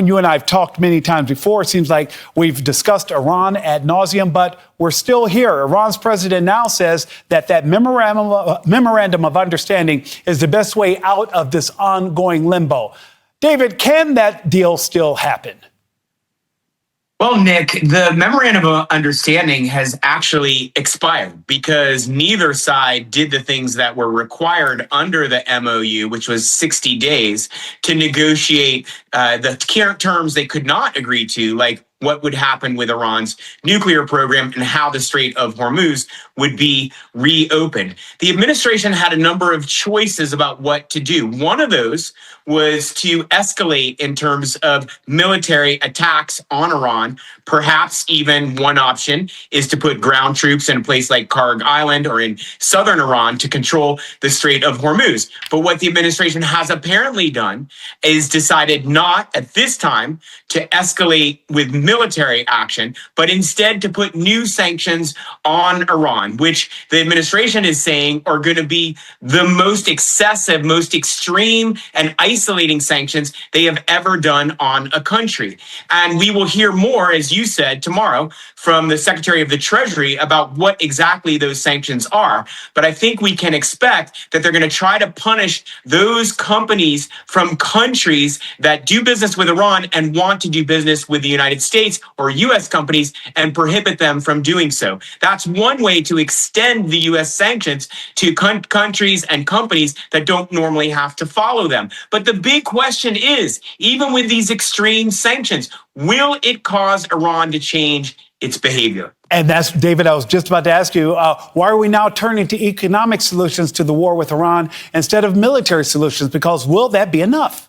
You and I have talked many times before. It seems like we've discussed Iran ad nauseum, but we're still here. Iran's president now says that memorandum of understanding is the best way out of this ongoing limbo. David, can that deal still happen? Well, Nick, the memorandum of understanding has actually expired because neither side did the things that were required under the MOU, which was 60 days, to negotiate the terms they could not agree to, like what would happen with Iran's nuclear program and how the Strait of Hormuz would be reopened. The administration had a number of choices about what to do. One of those was to escalate in terms of military attacks on Iran. Perhaps even one option is to put ground troops in a place like Karg Island or in southern Iran to control the Strait of Hormuz. But what the administration has apparently done is decided not at this time to escalate with military action, but instead to put new sanctions on Iran, which the administration is saying are going to be the most excessive, most extreme and isolating sanctions they have ever done on a country. And we will hear more, as you said, tomorrow from the Secretary of the Treasury about what exactly those sanctions are. But I think we can expect that they're going to try to punish those companies from countries that do business with Iran and want to do business with the United States or U.S. companies and prohibit them from doing so. That's one way to extend the U.S. sanctions to countries and companies that don't normally have to follow them. But the big question is, even with these extreme sanctions, will it cause Iran to change its behavior? And that's, David, I was just about to ask you, why are we now turning to economic solutions to the war with Iran instead of military solutions? Because will that be enough?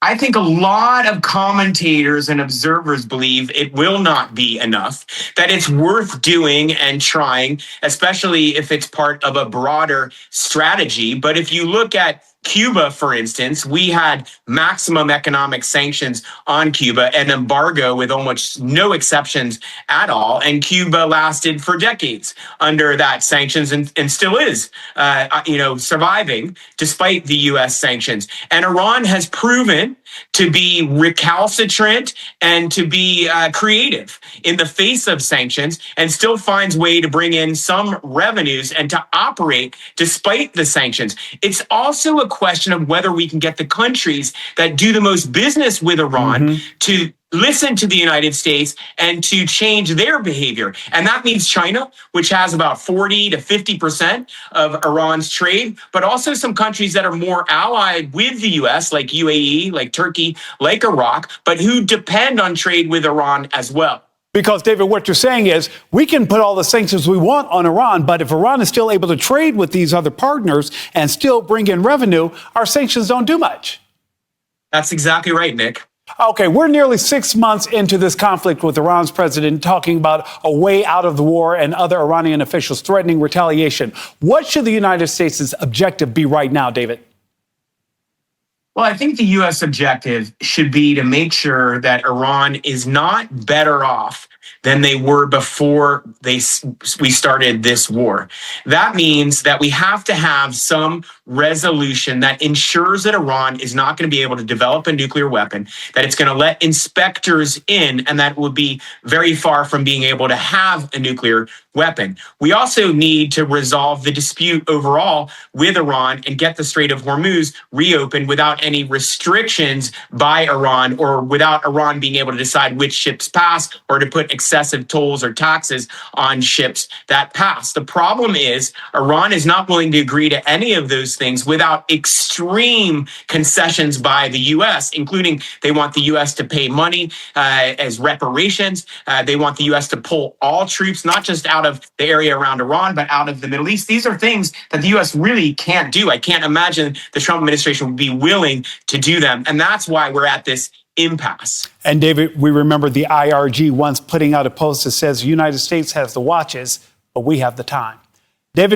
I think a lot of commentators and observers believe it will not be enough, that it's worth doing and trying, especially if it's part of a broader strategy. But if you look at Cuba, for instance, we had maximum economic sanctions on Cuba, an embargo with almost no exceptions at all. And Cuba lasted for decades under that sanctions and still is, surviving despite the U.S. sanctions. And Iran has proven to be recalcitrant and to be creative in the face of sanctions and still finds way to bring in some revenues and to operate despite the sanctions. It's also a question of whether we can get the countries that do the most business with Iran to listen to the United States and to change their behavior. And that means China, which has about 40 to 50% of Iran's trade, but also some countries that are more allied with the U.S., like UAE, like Turkey, like Iraq, but who depend on trade with Iran as well. Because, David, what you're saying is we can put all the sanctions we want on Iran, but if Iran is still able to trade with these other partners and still bring in revenue, our sanctions don't do much. That's exactly right, Nick. Okay, we're nearly 6 months into this conflict with Iran's president talking about a way out of the war and other Iranian officials threatening retaliation. What should the United States' objective be right now, David? Well, I think the U.S. objective should be to make sure that Iran is not better off than they were before we started this war. That means that we have to have some resolution that ensures that Iran is not going to be able to develop a nuclear weapon, that it's going to let inspectors in, and that will be very far from being able to have a nuclear weapon. We also need to resolve the dispute overall with Iran and get the Strait of Hormuz reopened without any restrictions by Iran or without Iran being able to decide which ships pass or to put excessive tolls or taxes on ships that pass. The problem is Iran is not willing to agree to any of those things without extreme concessions by the U.S., including they want the U.S. to pay money as reparations. They want the U.S. to pull all troops, not just out of the area around Iran, but out of the Middle East. These are things that the U.S. really can't do. I can't imagine the Trump administration would be willing to do them. And that's why we're at this impasse. And David, we remember the IRG once putting out a post that says the United States has the watches, but we have the time. David